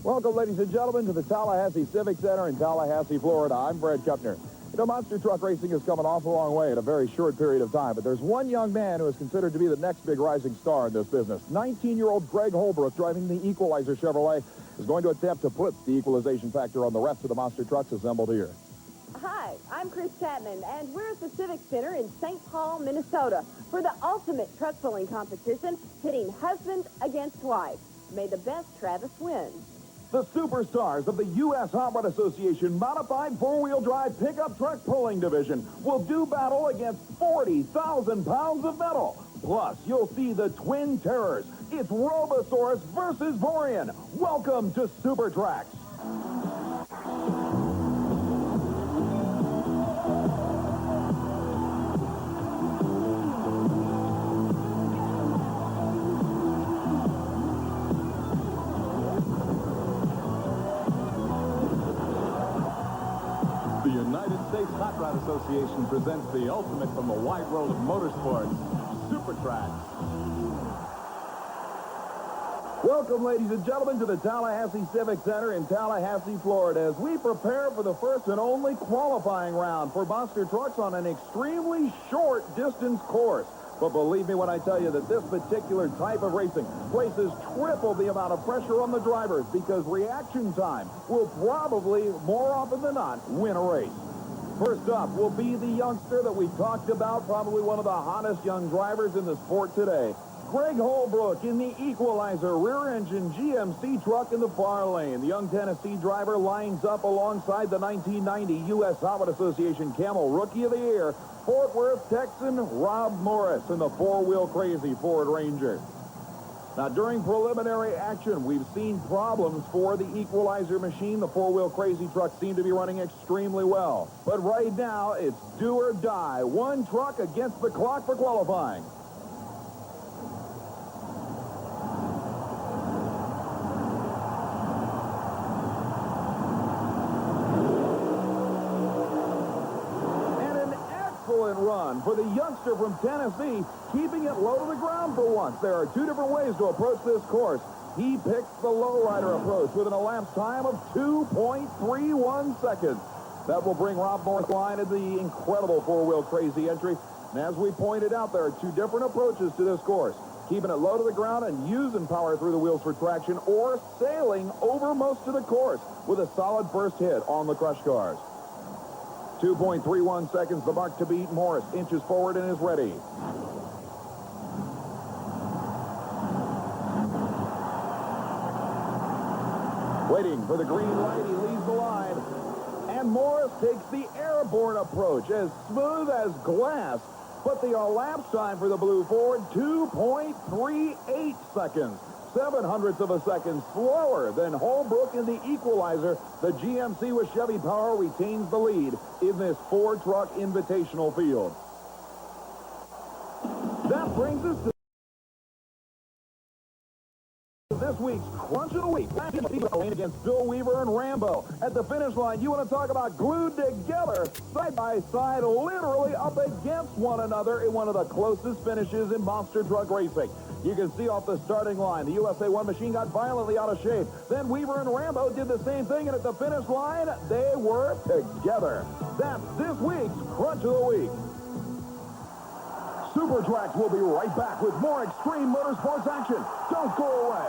Welcome, ladies and gentlemen, to the Tallahassee Civic Center in Tallahassee, Florida. I'm Brad Kuppner. You know, monster truck racing has come an awful long way in a very short period of time, but there's one young man who is considered to be the next big rising star in this business. 19-year-old Greg Holbrook, driving the Equalizer Chevrolet, is going to attempt to put the equalization factor on the rest of the monster trucks assembled here. Hi, I'm Chris Chapman, and we're at the Civic Center in St. Paul, Minnesota, for the ultimate truck pulling competition, pitting husband against wife. May the best Travis win. The superstars of the U.S. Hot Rod Association Modified Four-Wheel Drive Pickup Truck Pulling Division will do battle against 40,000 pounds of metal. Plus, you'll see the Twin Terrors. It's Robosaurus versus Vorian. Welcome to Super Trax. The United States Hot Rod Association presents the ultimate from the wide world of motorsports, Super Trax. Welcome, ladies and gentlemen, to the Tallahassee Civic Center in Tallahassee, Florida, as we prepare for the first and only qualifying round for monster trucks on an extremely short distance course. But believe me when I tell you that this particular type of racing places triple the amount of pressure on the drivers, because reaction time will probably, more often than not, win a race. First up will be the youngster that we talked about, probably one of the hottest young drivers in the sport today. Greg Holbrook in the Equalizer rear-engine GMC truck in the far lane. The young Tennessee driver lines up alongside the 1990 U.S. Hot Rod Association Camel Rookie of the Year, Fort Worth Texan Rob Morris in the four-wheel crazy Ford Ranger. Now, during preliminary action, we've seen problems for the Equalizer machine. The four-wheel crazy truck seemed to be running extremely well. But right now, it's do or die. One truck against the clock for qualifying. Run for the youngster from Tennessee, keeping it low to the ground for once. There are two different ways to approach this course. He picks the lowrider approach with an elapsed time of 2.31 seconds. That will bring Rob Morris line in the incredible four-wheel crazy entry. And as we pointed out, there are two different approaches to this course. Keeping it low to the ground and using power through the wheels for traction, or sailing over most of the course with a solid first hit on the crush cars. 2.31 seconds, the mark to beat. Morris inches forward and is ready. Waiting for the green light, he leaves the line. And Morris takes the airborne approach, as smooth as glass. But the elapsed time for the blue Ford, 2.38 seconds. 0.07 of a second slower than Holbrook in the Equalizer. The GMC with Chevy power retains the lead in this four-truck invitational field. That brings us to this week's Crunch of the Week. Against Bill Weaver and Rambo. At the finish line, you want to talk about glued together, side by side, literally up against one another in one of the closest finishes in monster truck racing. You can see off the starting line, the USA 1 machine got violently out of shape. Then Weaver and Rambo did the same thing, and at the finish line, they were together. That's this week's Crunch of the Week. Super Trax will be right back with more extreme motorsports action. Don't go away.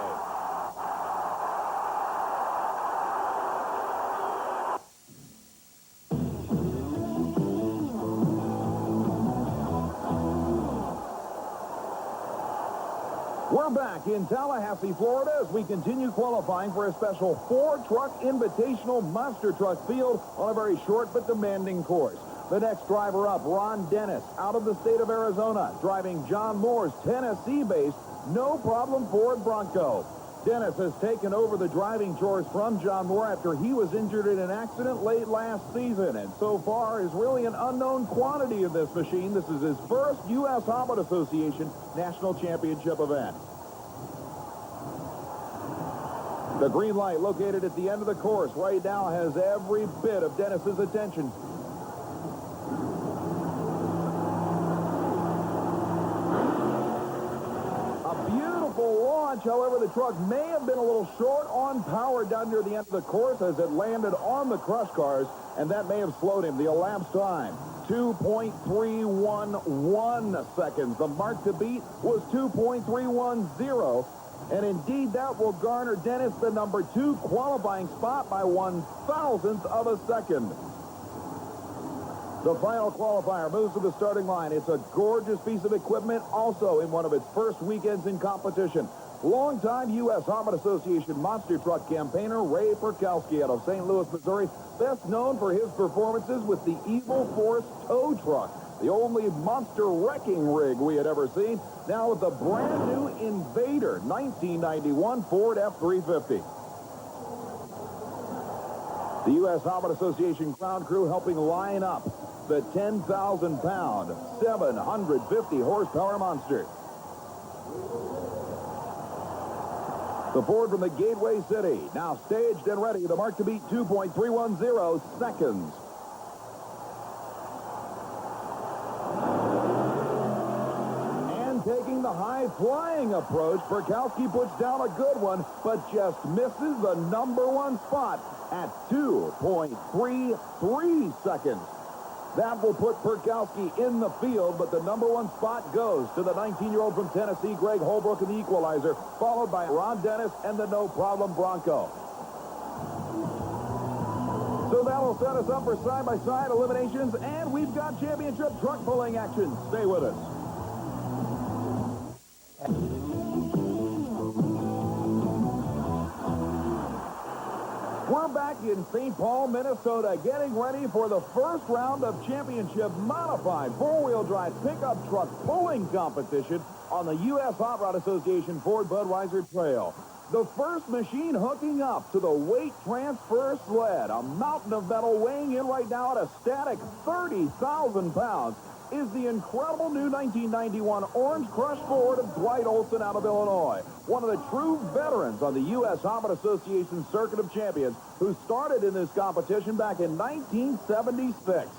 We're back in Tallahassee, Florida, as we continue qualifying for a special four-truck invitational monster truck field on a very short but demanding course. The next driver up, Ron Dennis, out of the state of Arizona, driving John Moore's Tennessee-based No Problem Ford Bronco. Dennis has taken over the driving chores from John Moore after he was injured in an accident late last season, and so far is really an unknown quantity of this machine. This is his first U.S. Hot Rod Association National Championship event. The green light located at the end of the course right now has every bit of Dennis's attention. A beautiful launch punch. However, the truck may have been a little short on power down near the end of the course as it landed on the crush cars, and that may have slowed him. The elapsed time, 2.311 seconds. The mark to beat was 2.310. And indeed, that will garner Dennis the number 2 qualifying spot by 1/1000th of a second. The final qualifier moves to the starting line. It's a gorgeous piece of equipment, also in one of its first weekends in competition. Longtime U.S. Harmon Association monster truck campaigner Ray Perkowski out of St. Louis, Missouri, best known for his performances with the Evil Force tow truck, the only monster wrecking rig we had ever seen, now with the brand new Invader 1991 Ford F-350. The U.S. Harmon Association ground crew helping line up the 10,000-pound, 750-horsepower monster. The Ford from the Gateway City, now staged and ready. The mark to beat, 2.310 seconds. And taking the high-flying approach, Perkowski puts down a good one, but just misses the number 1 spot at 2.33 seconds. That will put Perkowski in the field, but the number 1 spot goes to the 19-year-old from Tennessee, Greg Holbrook, in the equalizer, followed by Ron Dennis and the no-problem Bronco. So that'll set us up for side-by-side eliminations, and we've got championship truck pulling action. Stay with us. We're back in St. Paul, Minnesota, getting ready for the first round of championship modified four-wheel drive pickup truck pulling competition on the U.S. Hot Rod Association Ford Budweiser Trail. The first machine hooking up to the weight transfer sled, a mountain of metal weighing in right now at a static 30,000 pounds, is the incredible new 1991 Orange Crush Ford of Dwight Olson out of Illinois. One of the true veterans on the U.S. Harmon Association Circuit of Champions, who started in this competition back in 1976.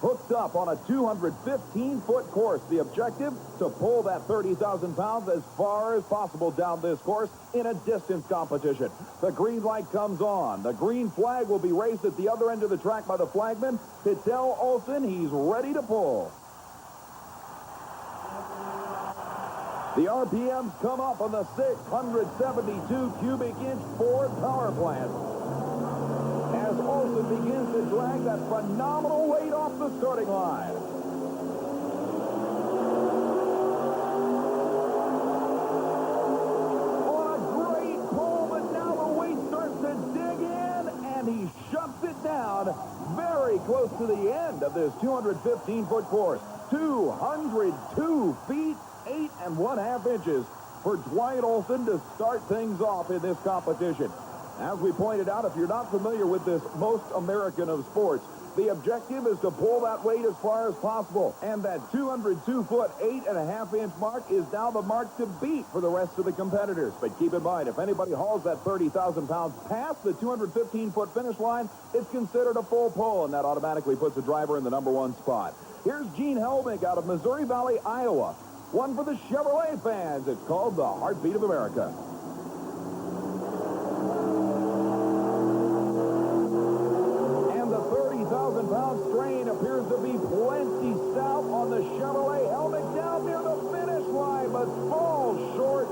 Hooked up on a 215-foot course. The objective, to pull that 30,000 pounds as far as possible down this course in a distance competition. The green light comes on. The green flag will be raised at the other end of the track by the flagman to tell Olson he's ready to pull. The RPMs come up on the 672 cubic inch Ford power plant as Olson begins to drag that phenomenal weight off the starting line. On a great pull, but now the weight starts to dig in, and he shuts it down very close to the end of this 215-foot course. 202 feet. 8 1/2 inches for Dwight Olson to start things off in this competition. As we pointed out, if you're not familiar with this most American of sports, the objective is to pull that weight as far as possible. And that 202-foot, 8 1/2 inch mark is now the mark to beat for the rest of the competitors. But keep in mind, if anybody hauls that 30,000 pounds past the 215-foot finish line, it's considered a full pull, and that automatically puts the driver in the number 1 spot. Here's Gene Helbig out of Missouri Valley, Iowa. One for the Chevrolet fans. It's called the Heartbeat of America. And the 30,000-pound strain appears to be plenty stout on the Chevrolet. Helmet down near the finish line, but falls short.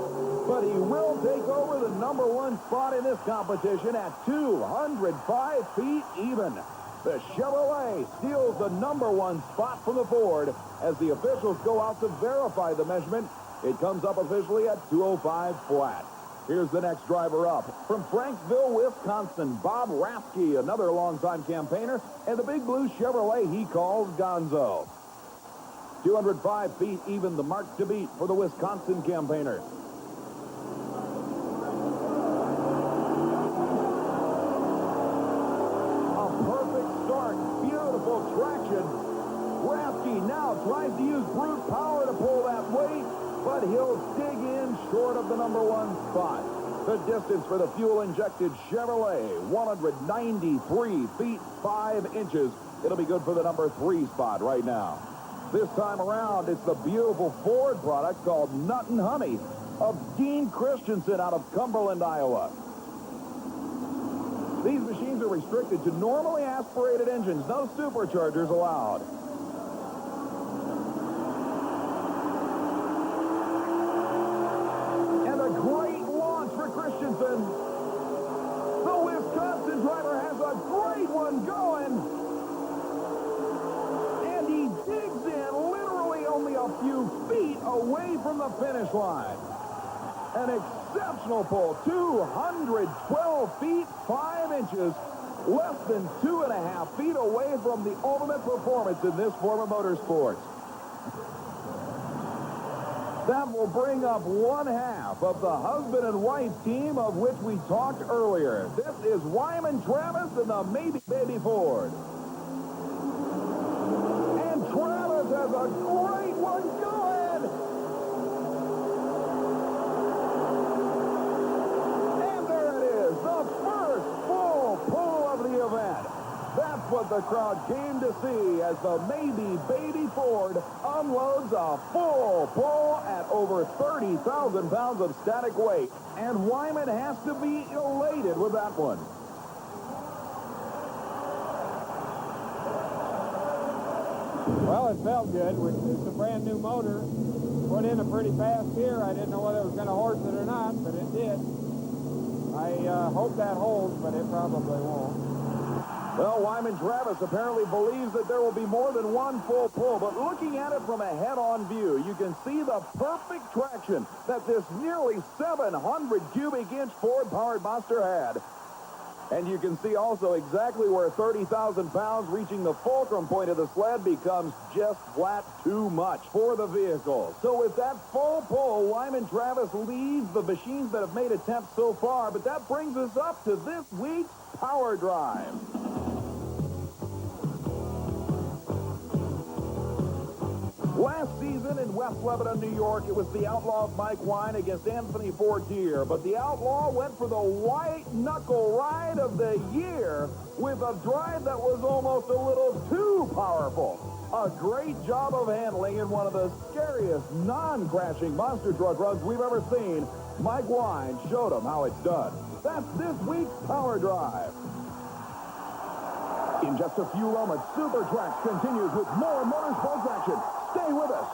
But he will take over the number 1 spot in this competition at 205 feet even. The Chevrolet steals the number 1 spot from the Ford as the officials go out to verify the measurement. It comes up officially at 205 flat. Here's the next driver up. From Frankville, Wisconsin, Bob Raffke, another longtime campaigner, and the big blue Chevrolet he calls Gonzo. 205 feet even, the mark to beat for the Wisconsin campaigner. Beautiful traction. Raffke now tries to use brute power to pull that weight, but he'll dig in short of the number 1 spot. The distance for the fuel-injected Chevrolet, 193 feet 5 inches. It'll be good for the number 3 spot right now. This time around, it's the beautiful Ford product called Nut and Honey. of Dean Christensen out of Cumberland, Iowa. These machines are restricted to normally aspirated engines. No superchargers allowed. And a great launch for Christensen. The Wisconsin driver has a great one going. And he digs in literally only a few feet away from the finish line. An exceptional pull, 212 feet, 5 inches, less than 2.5 feet away from the ultimate performance in this form of motorsports. That will bring up one half of the husband and wife team of which we talked earlier. This is Wyman Travis and the Maybe Baby Ford. And Travis has a great one going. That's what the crowd came to see as the Maybe Baby Ford unloads a full pull at over 30,000 pounds of static weight. And Wyman has to be elated with that one. Well, it felt good. It's a brand new motor. Put in a pretty fast gear. I didn't know whether it was going to horse it or not, but it did. I hope that holds, but it probably won't. Well, Wyman Travis apparently believes that there will be more than one full pull, but looking at it from a head-on view, you can see the perfect traction that this nearly 700 cubic inch Ford-powered monster had. And you can see also exactly where 30,000 pounds reaching the fulcrum point of the sled becomes just flat too much for the vehicle. So with that full pull, Wyman Travis leads the machines that have made attempts so far, but that brings us up to this week's Power Drive. Last season in West Lebanon, New York, it was the Outlaw's Mike Wine against Anthony Fortier. But the Outlaw went for the white-knuckle ride of the year with a drive that was almost a little too powerful. A great job of handling in one of the scariest non-crashing monster truck runs we've ever seen. Mike Wine showed him how it's done. That's this week's Power Drive. In just a few moments, Super Trax continues with more motorsports action. Stay with us.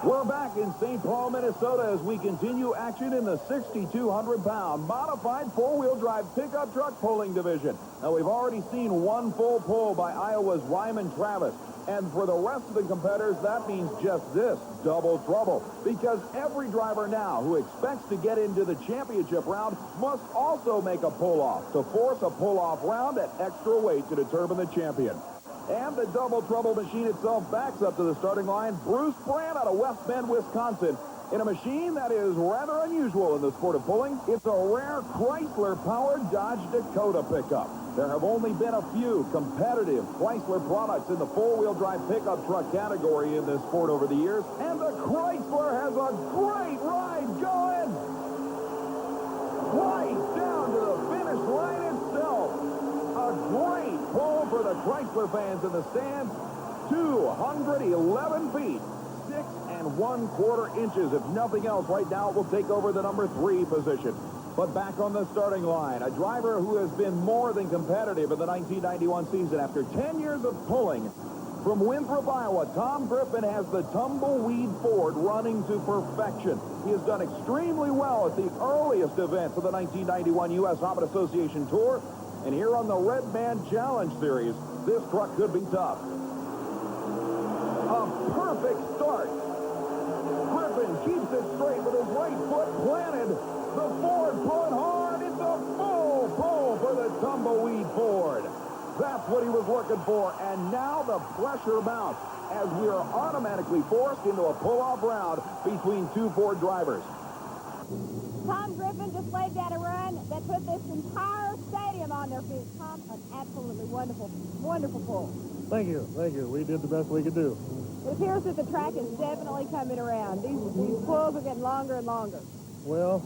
We're back in St. Paul, Minnesota as we continue action in the 6,200-pound modified four-wheel drive pickup truck pulling division. Now, we've already seen one full pull by Iowa's Wyman Travis. And for the rest of the competitors, that means just this, double trouble. Because every driver now who expects to get into the championship round must also make a pull-off to force a pull-off round at extra weight to determine the champion. And the double trouble machine itself backs up to the starting line. Bruce Brandt out of West Bend, Wisconsin, in a machine that is rather unusual in the sport of pulling. It's a rare Chrysler-powered Dodge Dakota pickup. There have only been a few competitive Chrysler products in the four-wheel drive pickup truck category in this sport over the years. And the Chrysler has a great ride going right down to the finish line itself. A great pull for the Chrysler fans in the stands. 211 feet, 6 1/4 inches. If nothing else, right now it will take over the number 3 position. But back on the starting line, a driver who has been more than competitive in the 1991 season after 10 years of pulling. From Winthrop, Iowa, Tom Griffin has the Tumbleweed Ford running to perfection. He has done extremely well at the earliest events of the 1991 U.S. Hobbit Association Tour. And here on the Red Man Challenge Series, this truck could be tough. A perfect start. Griffin keeps it straight with his right foot planted. The Ford pulling hard. It's a full pull for the Tumbleweed Ford. That's what he was looking for. And now the pressure mounts as we are automatically forced into a pull-off round between two Ford drivers. Tom Griffin just laid down a run that put this entire stadium on their feet. Tom, an absolutely wonderful, wonderful pull. Thank you. We did the best we could do. It appears that the track is definitely coming around. These pulls are getting longer and longer. Well,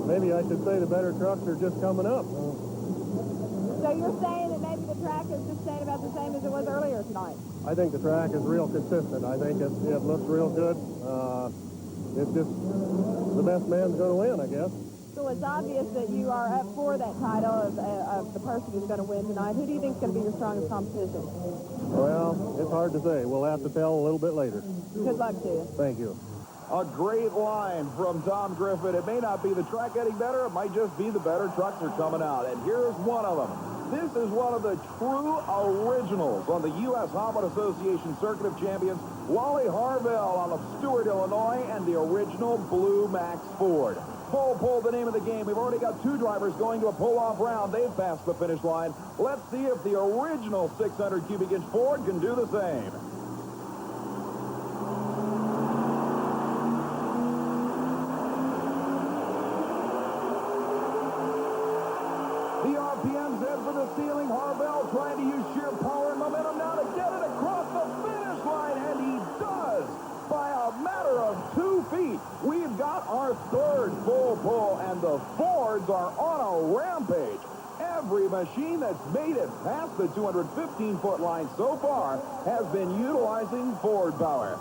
maybe I should say the better trucks are just coming up. So you're saying that maybe the track is just staying about the same as it was earlier tonight? I think the track is real consistent. I think it looks real good. It's just the best man's going to win, I guess. So it's obvious that you are up for that title of the person who's going to win tonight. Who do you think is going to be your strongest competition? Well, it's hard to say. We'll have to tell a little bit later. Good luck to you. Thank you. A great line from Tom Griffin. It may not be the track getting better. It might just be the better trucks are coming out. And here's one of them. This is one of the true originals on the U.S. Hobbit Association Circuit of Champions, Wally Harvell out of Stewart, Illinois, and the original Blue Max Ford. Full pull, the name of the game. We've already got two drivers going to a pull-off round. They've passed the finish line. Let's see if the original 600 cubic inch Ford can do the same. The RPM's head for the ceiling. Harvell trying to use sheer power and momentum now to get it across the finish line, and he does by a matter of 2 feet. We've got our third full pull, and the Fords are on a rampage. Every machine that's made it past the 215-foot line so far has been utilizing Ford power.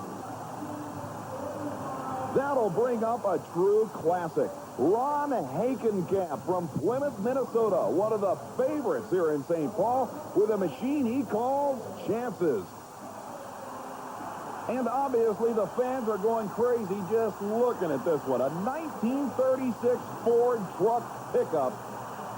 That'll bring up a true classic. Ron Hakenkamp from Plymouth, Minnesota, one of the favorites here in St. Paul, with a machine he calls Chances. And obviously the fans are going crazy just looking at this one. A 1936 Ford truck pickup,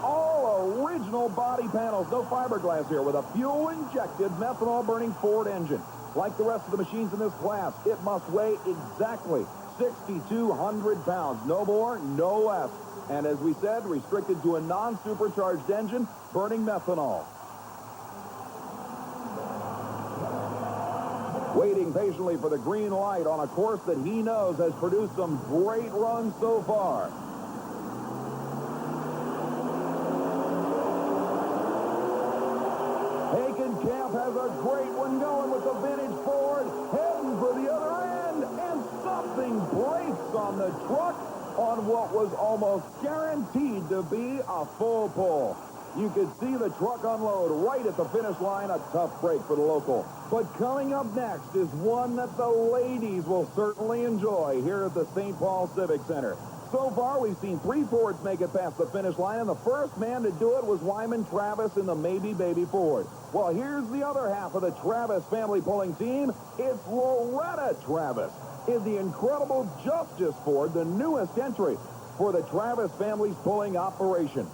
all original body panels, no fiberglass here, with a fuel-injected, methanol-burning Ford engine. Like the rest of the machines in this class, it must weigh exactly 6,200 pounds. No more, no less. And as we said, restricted to a non-supercharged engine burning methanol. Waiting patiently for the green light on a course that he knows has produced some great runs so far. Hakenkamp has a great one going with the vintage Ford, heading for the other end, and something breaks on the truck on what was almost guaranteed to be a full pull. You could see the truck unload right at the finish line, a tough break for the local. But coming up next is one that the ladies will certainly enjoy here at the St. Paul Civic Center. So far, we've seen 3 Fords make it past the finish line, and the first man to do it was Wyman Travis in the Maybe Baby Ford. Well, here's the other half of the Travis family pulling team. It's Loretta Travis in the incredible Justice Ford, the newest entry for the Travis family's pulling operation.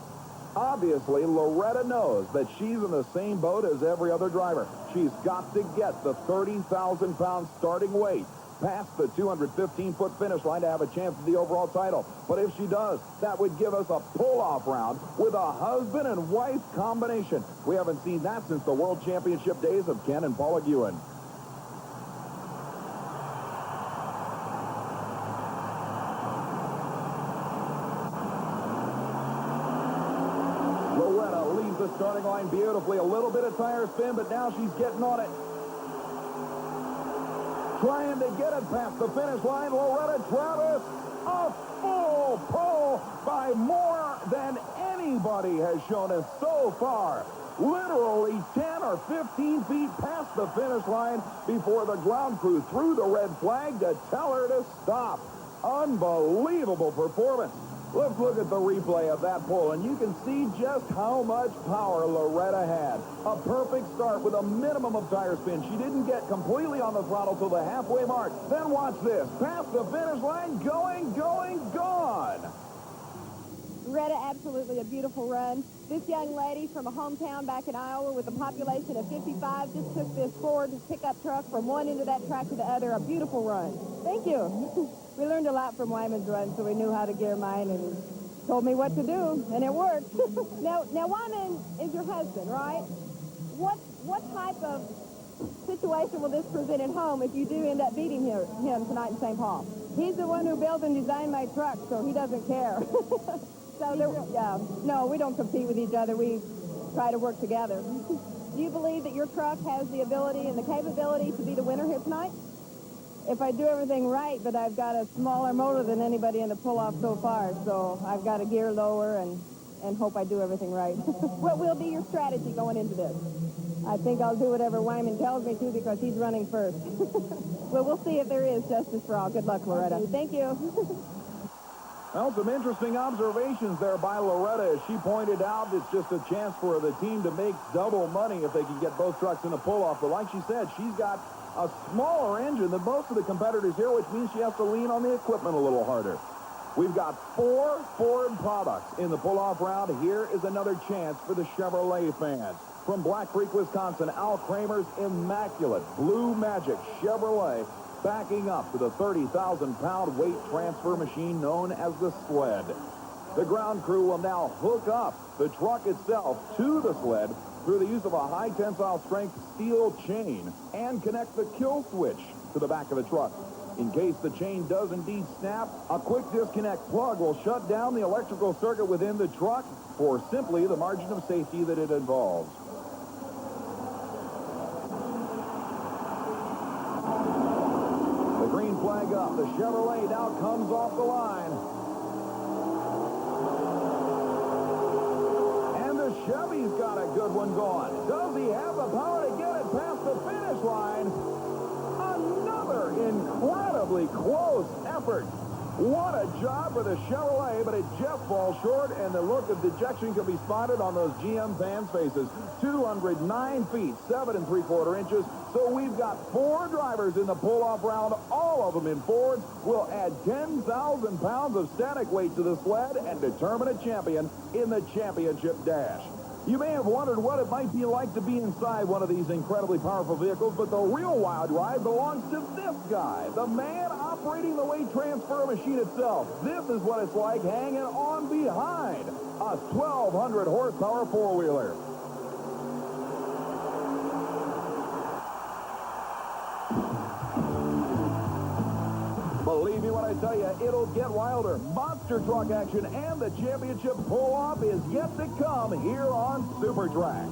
Obviously, Loretta knows that she's in the same boat as every other driver. She's got to get the 30,000-pound starting weight past the 215-foot finish line to have a chance at the overall title. But if she does, that would give us a pull-off round with a husband and wife combination. We haven't seen that since the World Championship days of Ken and Paula Ewan. Loretta leaves the starting line beautifully. A little bit of tire spin, but now she's getting on it. Trying to get it past the finish line, Loretta Travis, a full pull by more than anybody has shown us so far. Literally 10 or 15 feet past the finish line before the ground crew threw the red flag to tell her to stop. Unbelievable performance. Let's look at the replay of that pull, and you can see just how much power Loretta had. A perfect start with a minimum of tire spin. She didn't get completely on the throttle till the halfway mark. Then watch this. Past the finish line, going, gone. Loretta, absolutely a beautiful run. This young lady from a hometown back in Iowa with a population of 55 just took this Ford pickup truck from one end of that track to the other. A beautiful run. Thank you. We learned a lot from Wyman's run, so we knew how to gear mine, and told me what to do, and it worked. Now Wyman is your husband, right? What type of situation will this present at home if you do end up beating him tonight in St. Paul? He's the one who built and designed my truck, so he doesn't care. No, we don't compete with each other. We try to work together. Do you believe that your truck has the ability and the capability to be the winner here tonight? If I do everything right, but I've got a smaller motor than anybody in the pull-off so far, so I've got a gear lower and hope I do everything right. What will be your strategy going into this? I think I'll do whatever Wyman tells me to because he's running first. Well, we'll see if there is justice for all. Good luck, Loretta. Thank you. Well, some interesting observations there by Loretta. As she pointed out, it's just a chance for the team to make double money if they can get both trucks in the pull-off. But like she said, she's got a smaller engine than most of the competitors here, which means she has to lean on the equipment a little harder. We've got 4 Ford products in the pull-off round. Here is another chance for the Chevrolet fans. From Black Creek, Wisconsin, Al Kramer's immaculate Blue Magic Chevrolet backing up to the 30,000-pound weight transfer machine known as the sled. The ground crew will now hook up the truck itself to the sled through the use of a high tensile strength steel chain and connect the kill switch to the back of the truck. In case the chain does indeed snap, a quick disconnect plug will shut down the electrical circuit within the truck for simply the margin of safety that it involves. The green flag up. The Chevrolet now comes off the line. And the Chevy's got a good one going. Does he have the power to get it past the finish line? Another incredibly close effort. What a job for the Chevrolet, but it just falls short, and the look of dejection can be spotted on those GM fans' faces. 209 feet, 7 3/4 inches. So we've got 4 drivers in the pull-off round, all of them in Fords. We'll add 10,000 pounds of static weight to the sled and determine a champion in the championship dash. You may have wondered what it might be like to be inside one of these incredibly powerful vehicles, but the real wild ride belongs to this guy, the man operating the weight transfer machine itself. This is what it's like hanging on behind a 1,200 horsepower four-wheeler. Believe me when I tell you, it'll get wilder. Monster truck action and the championship pull-off is yet to come here on Super Trax.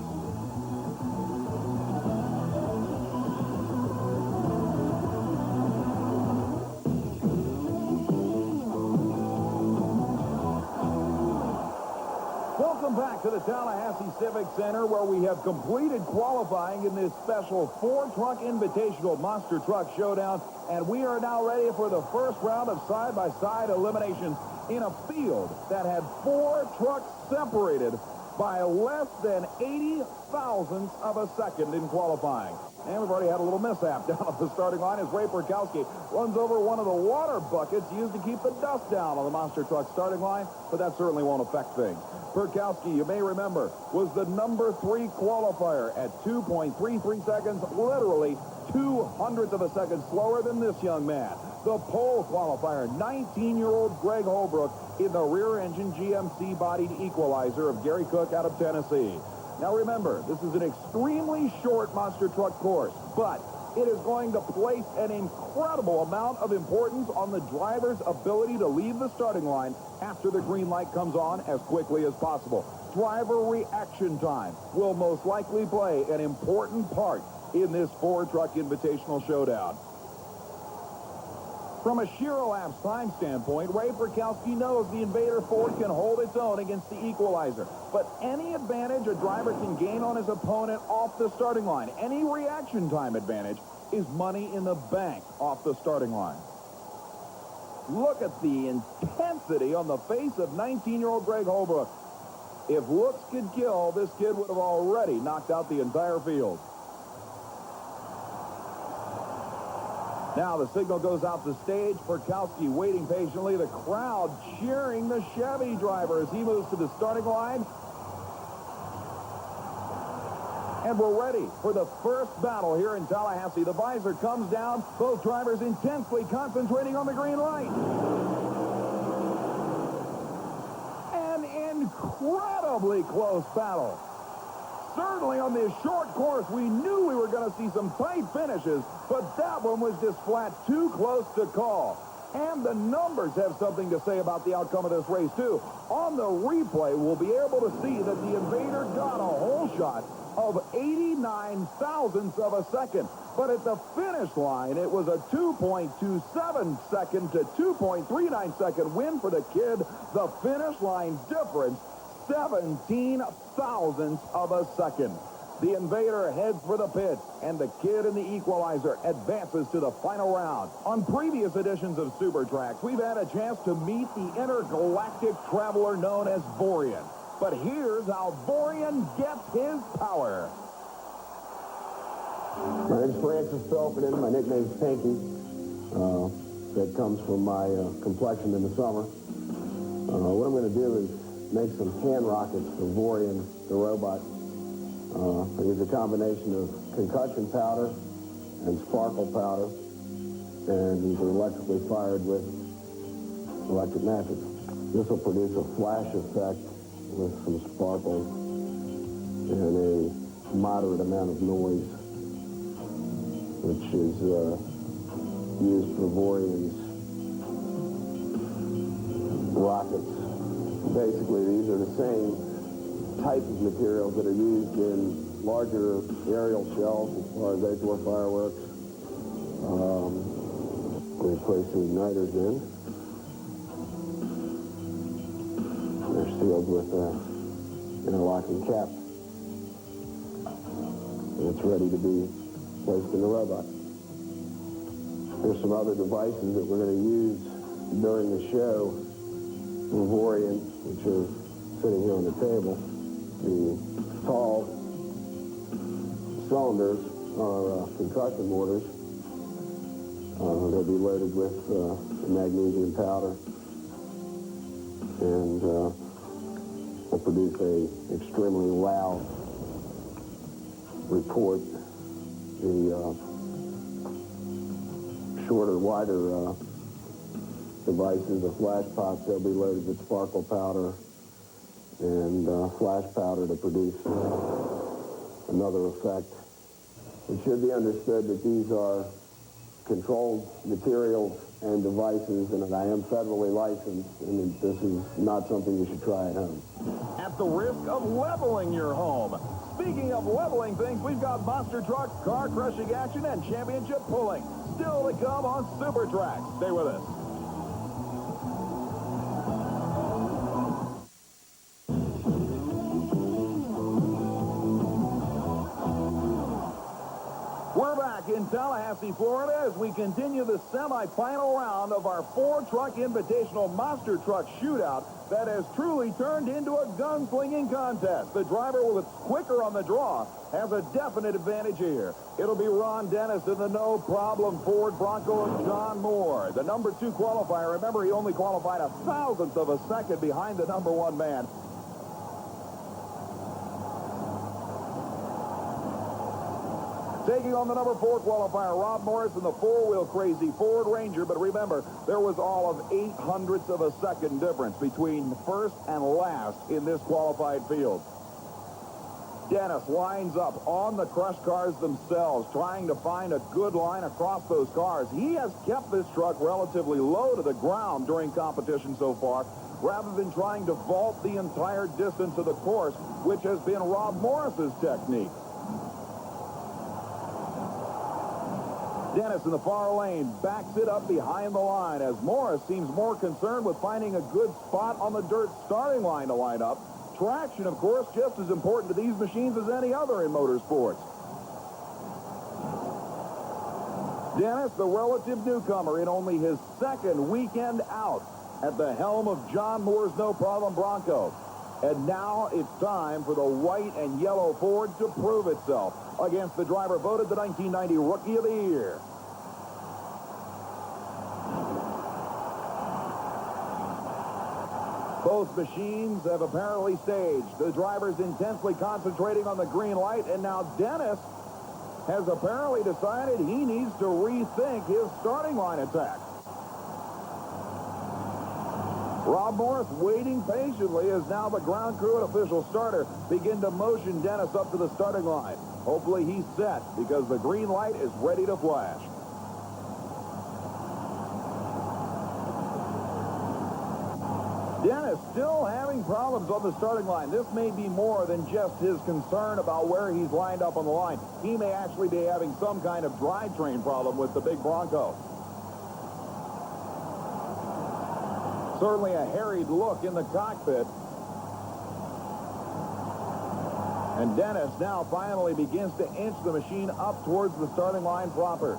Welcome back to the Tallahassee Civic Center, where we have completed qualifying in this special 4-truck invitational Monster Truck Showdown, and we are now ready for the first round of side-by-side eliminations in a field that had 4 trucks separated by less than 80 thousandths of a second in qualifying. And we've already had a little mishap down at the starting line as Ray Perkowski runs over one of the water buckets used to keep the dust down on the Monster Truck starting line, but that certainly won't affect things. Perkowski, you may remember, was the number 3 qualifier at 2.33 seconds, literally 2/100ths of a second slower than this young man. The pole qualifier, 19-year-old Greg Holbrook in the rear-engine GMC-bodied Equalizer of Gary Cook out of Tennessee. Now remember, this is an extremely short Monster Truck course, but it is going to place an incredible amount of importance on the driver's ability to leave the starting line after the green light comes on as quickly as possible. Driver reaction time will most likely play an important part in this 4-truck invitational showdown. From a sheer elapsed time standpoint, Ray Perkowski knows the Invader Ford can hold its own against the Equalizer. But any advantage a driver can gain on his opponent off the starting line, any reaction time advantage, is money in the bank off the starting line. Look at the intensity on the face of 19-year-old Greg Holbrook. If looks could kill, this kid would have already knocked out the entire field. Now the signal goes out the stage. Perkowski waiting patiently. The crowd cheering the Chevy driver as he moves to the starting line. And we're ready for the first battle here in Tallahassee. The visor comes down. Both drivers intensely concentrating on the green light. An incredibly close battle. Certainly on this short course, we knew we were going to see some tight finishes, but that one was just flat too close to call. And the numbers have something to say about the outcome of this race, too. On the replay, we'll be able to see that the Invader got a whole shot of 89 thousandths of a second. But at the finish line, it was a 2.27 second to 2.39 second win for the Kid. The finish line difference, 17 thousandths of a second. The Invader heads for the pit, and the Kid in the Equalizer advances to the final round. On previous editions of Super Trax, we've had a chance to meet the intergalactic traveler known as Vorian. But here's how Vorian gets his power. My name's Francis Felton, my nickname's Pinky. That comes from my complexion in the summer. What I'm going to do is make some hand rockets for Vorian, the robot. It was a combination of concussion powder and sparkle powder, and these are electrically fired with electric matches. This will produce a flash effect with some sparkle and a moderate amount of noise, which is used for Vorian's rockets. Basically, these are the same type of materials that are used in larger aerial shells as far as outdoor fireworks. We place the igniters in. They're sealed with an interlocking cap. And it's ready to be placed in the robot. There's some other devices that we're going to use during the show for Vorian, which are sitting here on the table. The tall cylinders are concussion mortars. They'll be loaded with magnesium powder and will produce a extremely loud report. The shorter, wider devices, the flash pots, they'll be loaded with sparkle powder and flash powder to produce another effect. It should be understood that these are controlled materials and devices, and that I am federally licensed, and this is not something you should try at home. At the risk of leveling your home. Speaking of leveling things, we've got monster truck, car-crushing action, and championship pulling. Still to come on Super Trax. Stay with us. We're back in Tallahassee, Florida, as we continue the semifinal round of our four-truck invitational monster truck shootout that has truly turned into a gunslinging contest. The driver that's quicker on the draw has a definite advantage here. It'll be Ron Dennis in the no-problem Ford Bronco of John Moore. The number 2 qualifier, remember, he only qualified a thousandth of a second behind the number 1 man. Taking on the number 4 qualifier, Rob Morris in the four-wheel crazy Ford Ranger. But remember, there was all of 0.08 of a second difference between first and last in this qualified field. Dennis lines up on the crush cars themselves, trying to find a good line across those cars. He has kept this truck relatively low to the ground during competition so far, rather than trying to vault the entire distance of the course, which has been Rob Morris's technique. Dennis in the far lane backs it up behind the line as Morris seems more concerned with finding a good spot on the dirt starting line to line up. Traction, of course, just as important to these machines as any other in motorsports. Dennis, the relative newcomer, in only his second weekend out at the helm of John Moore's no-problem Bronco. And now it's time for the white and yellow Ford to prove itself against the driver voted the 1990 Rookie of the Year. Both machines have apparently staged. The driver's intensely concentrating on the green light, and now Dennis has apparently decided he needs to rethink his starting line attack. Rob Morris waiting patiently as now the ground crew and official starter begin to motion Dennis up to the starting line. Hopefully he's set because the green light is ready to flash. Dennis still having problems on the starting line. This may be more than just his concern about where he's lined up on the line. He may actually be having some kind of drivetrain problem with the big Bronco. Certainly a harried look in the cockpit. And Dennis now finally begins to inch the machine up towards the starting line proper.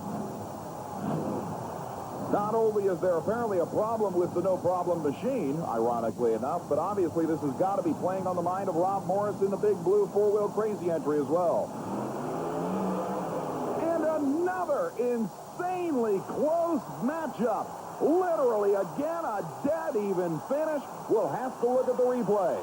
Not only is there apparently a problem with the no-problem machine, ironically enough, but obviously this has got to be playing on the mind of Rob Morris in the big blue four-wheel crazy entry as well. And another insanely close matchup. Literally, again, a dead-even finish. We'll have to look at the replay.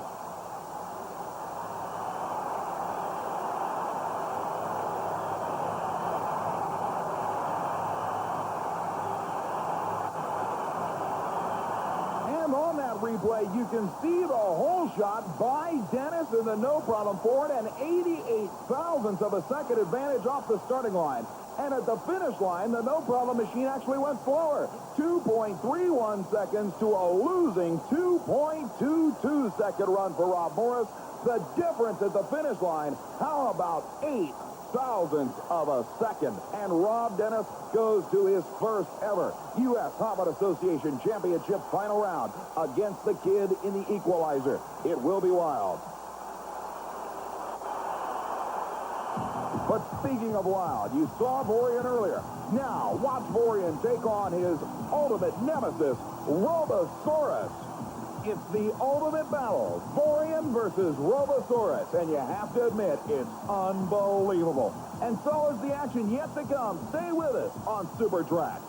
Replay, you can see the hole shot by Dennis in the no-problem Ford, and 88 thousandths of a second advantage off the starting line. And at the finish line, the no-problem machine actually went slower. 2.31 seconds to a losing 2.22 second run for Rob Morris. The difference at the finish line, how about 8 thousandths of a second? And Rob Dennis goes to his first ever U.S. Hobbit Association Championship final round against the kid in the equalizer. It will be wild. But speaking of wild, you saw Vorian earlier. Now, watch Vorian take on his ultimate nemesis, Robosaurus. It's the ultimate battle, Vorian versus Robosaurus, and you have to admit, it's unbelievable. And so is the action yet to come. Stay with us on Super Trax.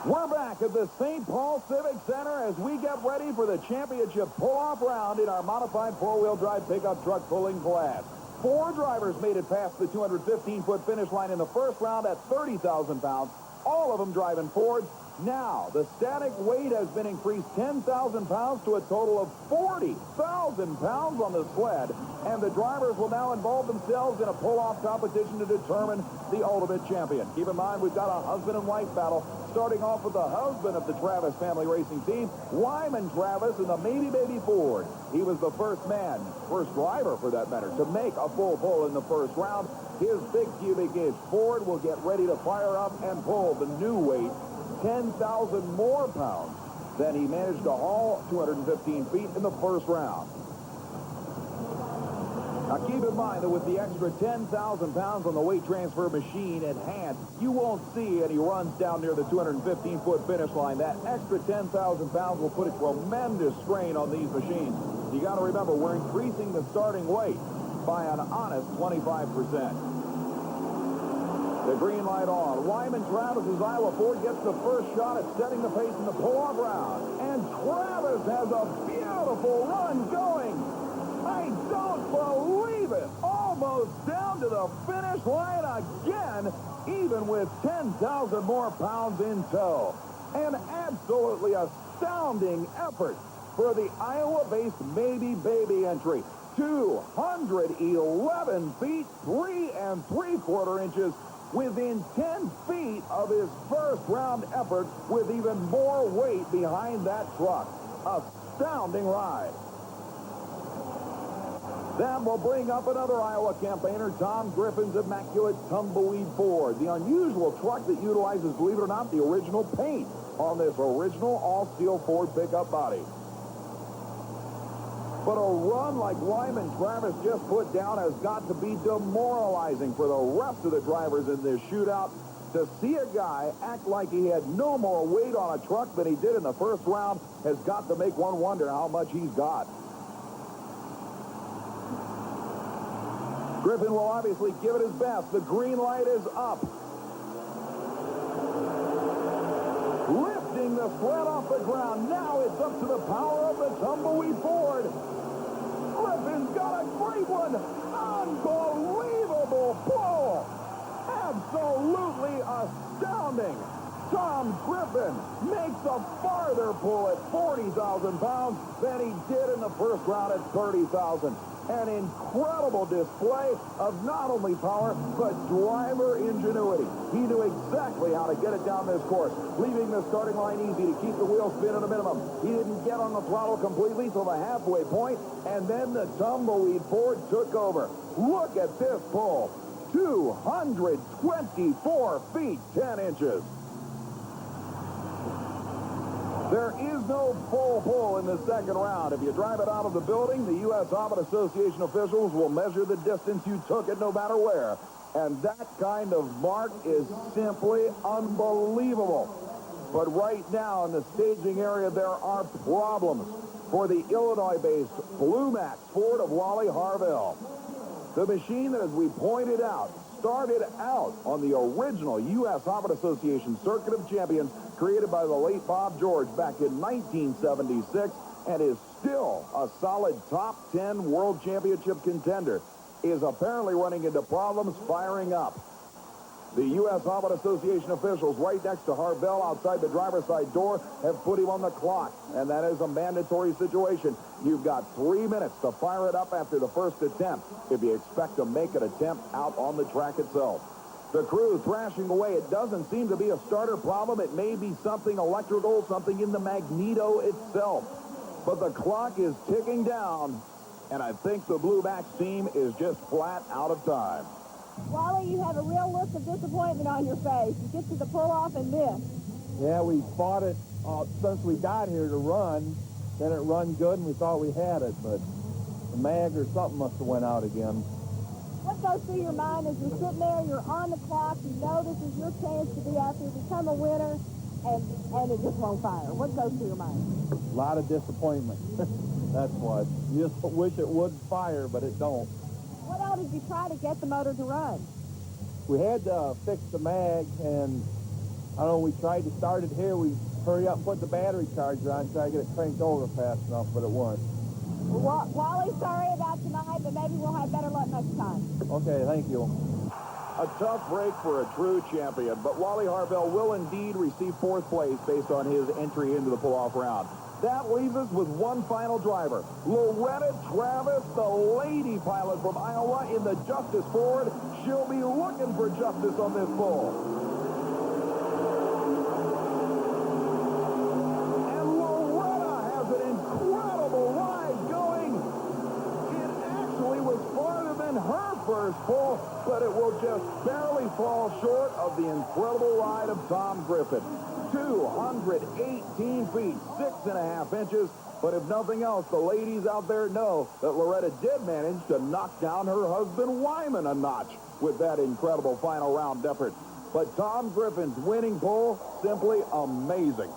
We're back at the St. Paul Civic Center as we get ready for the championship pull-off round in our modified four-wheel drive pickup truck pulling class. 4 drivers made it past the 215-foot finish line in the first round at 30,000 pounds, all of them driving Fords. Now, the static weight has been increased 10,000 pounds to a total of 40,000 pounds on the sled, and the drivers will now involve themselves in a pull-off competition to determine the ultimate champion. Keep in mind, we've got a husband and wife battle, starting off with the husband of the Travis family racing team, Wyman Travis in the Maybe Baby Ford. He was the first driver for that matter, to make a full pull in the first round. His big cubic inch Ford will get ready to fire up and pull the new weight, 10,000 more pounds than he managed to haul 215 feet in the first round. Now, keep in mind that with the extra 10,000 pounds on the weight transfer machine at hand, you won't see any runs down near the 215-foot finish line. That extra 10,000 pounds will put a tremendous strain on these machines. You got to remember, we're increasing the starting weight by an honest 25%. The green light on. Wyman Travis's Iowa Ford gets the first shot at setting the pace in the pull-off round. And Travis has a beautiful run going. I don't believe it. Almost down to the finish line again, even with 10,000 more pounds in tow. An absolutely astounding effort for the Iowa-based Maybe Baby entry. 211 feet, 3 3/4 inches, within 10 feet of his first round effort, with even more weight behind that truck. Astounding ride. That will bring up another Iowa campaigner, Tom Griffin's immaculate tumbleweed Ford. The unusual truck that utilizes, believe it or not, the original paint on this original all-steel Ford pickup body. But a run like Wyman Travis just put down has got to be demoralizing for the rest of the drivers in this shootout. To see a guy act like he had no more weight on a truck than he did in the first round has got to make one wonder how much he's got. Griffin will obviously give it his best. The green light is up. Lifting the sled off the ground. Now it's up to the power of the tumbleweed Ford. Griffin's got a great one. Unbelievable pull. Absolutely astounding. Tom Griffin makes a farther pull at 40,000 pounds than he did in the first round at 30,000. An incredible display of not only power, but driver ingenuity. He knew exactly how to get it down this course, leaving the starting line easy to keep the wheels spin at a minimum. He didn't get on the throttle completely till the halfway point, and then the tumbleweed Ford took over. Look at this pull. 224 feet, 10 inches. There is no full pull in the second round. If you drive it out of the building, the U.S. Hobbit Association officials will measure the distance you took it no matter where. And that kind of mark is simply unbelievable. But right now in the staging area, there are problems for the Illinois-based Blue Max Ford of Wally Harville. The machine that, as we pointed out, started out on the original U.S. Hobbit Association Circuit of Champions created by the late Bob George back in 1976 and is still a solid top 10 world championship contender, is apparently running into problems firing up. The U.S. Hobbit Association officials right next to Harville outside the driver's side door have put him on the clock, and that is a mandatory situation. You've got 3 minutes to fire it up after the first attempt if you expect to make an attempt out on the track itself. The crew thrashing away. It doesn't seem to be a starter problem. It may be something electrical, something in the magneto itself. But the clock is ticking down, and I think the Blue Max team is just flat out of time. Wally, you have a real look of disappointment on your face. You get to the pull-off and miss. Yeah, we fought it since we got here to run. Then it run good, and we thought we had it, but the mag or something must have went out again. What goes through your mind as you're sitting there, you're on the clock, you know this is your chance to be out there, become a winner, and it just won't fire? What goes through your mind? A lot of disappointment. That's what. You just wish it would fire, but it don't. What all did you try to get the motor to run? We had to fix the mag, and I don't know, we tried to start it here. We hurry up and put the battery charger on, try to get it cranked over fast enough, but it won't. Well, Wally, sorry about tonight, but maybe we'll have better luck next time. Okay, thank you. A tough break for a true champion, but Wally Harville will indeed receive fourth place based on his entry into the pull-off round. That leaves us with one final driver, Loretta Travis, the lady pilot from Iowa in the Justice Ford. She'll be looking for justice on this pull. And Loretta has an incredible ride going. It actually was farther than her first pull, but it will just barely fall short of the incredible ride of Tom Griffin. 218 feet, 6.5 inches. But if nothing else, the ladies out there know that Loretta did manage to knock down her husband Wyman a notch with that incredible final round effort. But Tom Griffin's winning pull, simply amazing.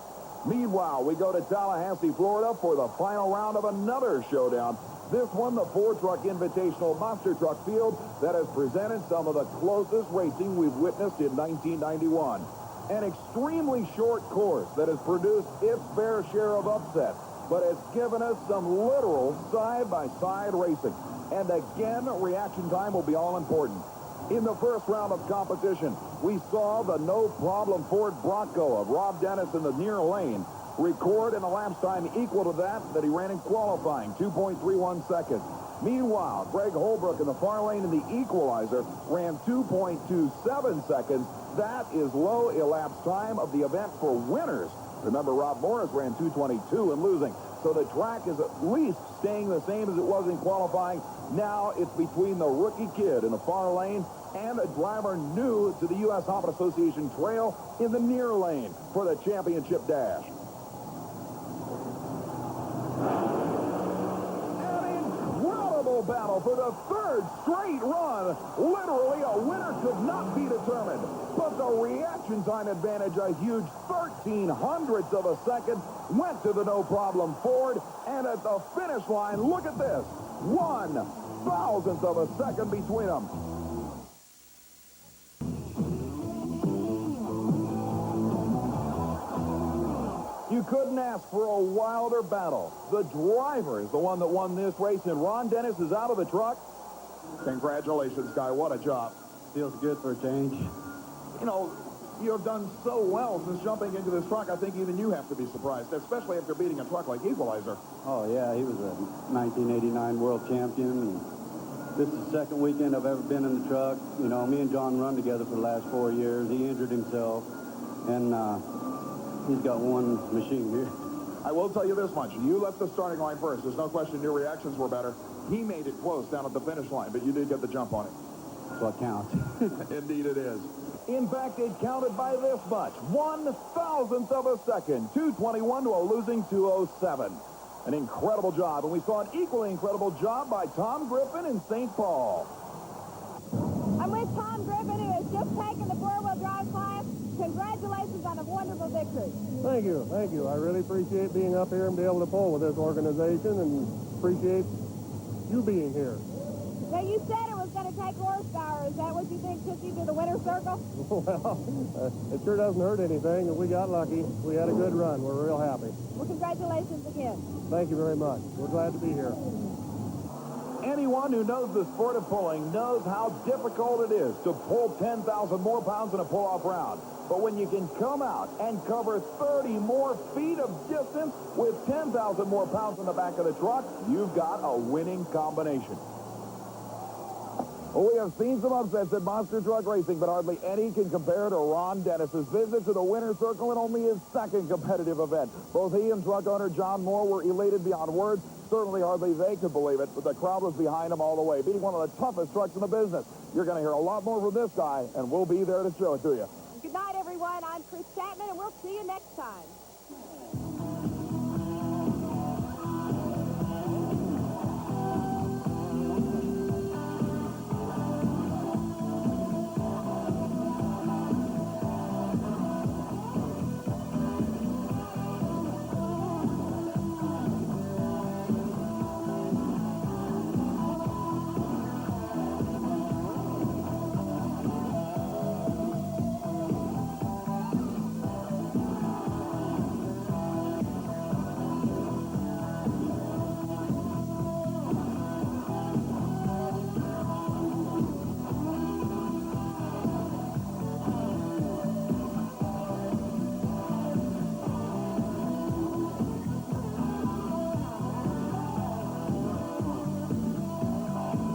Meanwhile, we go to Tallahassee, Florida for the final round of another showdown. This one, the four-truck invitational monster truck field that has presented some of the closest racing we've witnessed in 1991. An extremely short course that has produced its fair share of upsets, but has given us some literal side-by-side racing. And again, reaction time will be all important. In the first round of competition, we saw the no-problem Ford Bronco of Rob Dennis in the near lane record an elapsed time equal to that he ran in qualifying, 2.31 seconds. Meanwhile, Greg Holbrook in the far lane in the equalizer ran 2.27 seconds. That is low elapsed time of the event for winners. Remember, Rob Morris ran 2.22 and losing. So the track is at least staying the same as it was in qualifying. Now it's between the rookie kid in the far lane and a driver new to the U.S. Hobbit Association trail in the near lane for the championship dash. Battle for the third straight run. Literally, a winner could not be determined. But the reaction time advantage, a huge 0.13 of a second, went to the no-problem Ford. And at the finish line, look at this, 1/1000th of a second between them. You couldn't ask for a wilder battle. The driver is the one that won this race, and Ron Dennis is out of the truck. Congratulations, Guy. What a job. Feels good for a change. You know, you have done so well since jumping into this truck. I think even you have to be surprised, especially after beating a truck like Equalizer. Oh, yeah, he was a 1989 world champion. And this is the second weekend I've ever been in the truck. You know, me and John run together for the last 4 years. He injured himself, and he's got one machine here. I will tell you this much. You left the starting line first. There's no question your reactions were better. He made it close down at the finish line, but you did get the jump on it. So it counts. Indeed it is. In fact, it counted by this much. 1/1000th of a second. 221 to a losing 207. An incredible job. And we saw an equally incredible job by Tom Griffin in St. Paul. I'm with Tom Griffin, who has just taken the four-wheel drive class. Congratulations on a wonderful victory. Thank you, thank you. I really appreciate being up here and be able to pull with this organization, and appreciate you being here. Now, you said it was going to take horsepower. Is that what you think took you to the winner's circle? Well, it sure doesn't hurt anything, and we got lucky. We had a good run. We're real happy. Well, congratulations again. Thank you very much. We're glad to be here. Anyone who knows the sport of pulling knows how difficult it is to pull 10,000 more pounds in a pull-off round. But when you can come out and cover 30 more feet of distance with 10,000 more pounds in the back of the truck, you've got a winning combination. Well, we have seen some upsets in monster truck racing, but hardly any can compare to Ron Dennis's visit to the winner's circle in only his second competitive event. Both he and truck owner John Moore were elated beyond words. Certainly hardly they could believe it, but the crowd was behind him all the way, beating one of the toughest trucks in the business. You're going to hear a lot more from this guy, and we'll be there to show it to you. Good night, everyone. I'm Chris Chapman, and we'll see you next time.